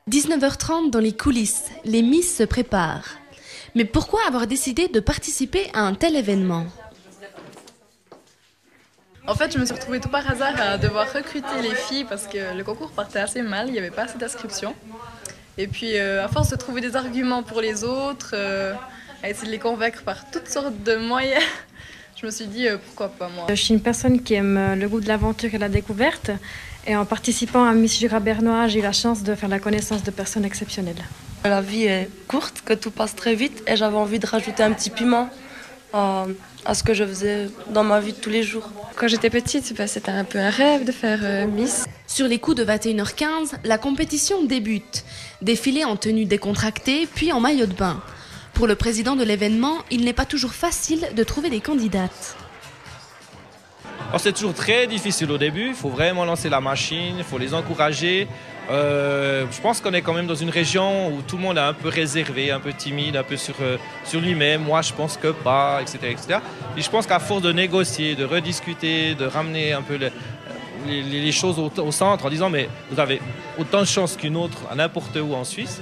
19h30 dans les coulisses, les Miss se préparent. Mais pourquoi avoir décidé de participer à un tel événement? En fait, je me suis retrouvée tout par hasard à devoir recruter les filles parce que le concours partait assez mal, il n'y avait pas assez d'inscriptions. Et puis, à force de trouver des arguments pour les autres, à essayer de les convaincre par toutes sortes de moyens, je me suis dit pourquoi pas moi. Je suis une personne qui aime le goût de l'aventure et la découverte. Et en participant à Miss Jura Bernois, j'ai eu la chance de faire la connaissance de personnes exceptionnelles. La vie est courte, que tout passe très vite et j'avais envie de rajouter un petit piment à ce que je faisais dans ma vie de tous les jours. Quand j'étais petite, c'était un peu un rêve de faire Miss. Sur les coups de 21h15, la compétition débute. Défilé en tenue décontractée, puis en maillot de bain. Pour le président de l'événement, il n'est pas toujours facile de trouver des candidates. Alors c'est toujours très difficile au début, il faut vraiment lancer la machine, il faut les encourager. Je pense qu'on est quand même dans une région où tout le monde est un peu réservé, un peu timide, un peu sur lui-même. Moi, je pense que pas, etc., etc. Et je pense qu'à force de négocier, de rediscuter, de ramener un peu les choses au centre en disant mais vous avez autant de chances qu'une autre à n'importe où en Suisse,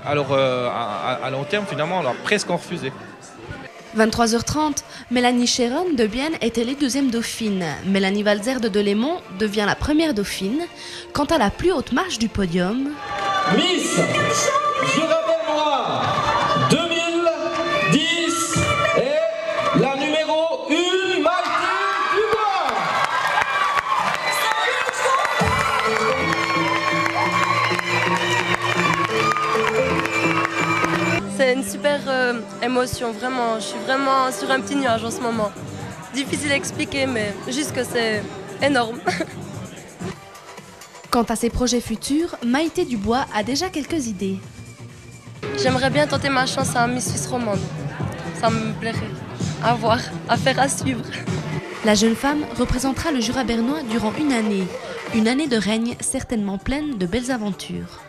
alors à long terme, finalement, on va presque en refuser. 23h30, Mélanie Chéron de Bienne est élue deuxième dauphine. Mélanie Valzer de Delémont devient la première dauphine. Quant à la plus haute marche du podium... Miss Jura Bernois 2010 est la numéro 1, Maïté Dubois. C'est une super émotion, vraiment. Je suis vraiment sur un petit nuage en ce moment. Difficile à expliquer, mais juste que c'est énorme. Quant à ses projets futurs, Maïté Dubois a déjà quelques idées. J'aimerais bien tenter ma chance à Miss Suisse romande. Ça me plairait. À voir, à faire, à suivre. La jeune femme représentera le Jura bernois durant une année de règne certainement pleine de belles aventures.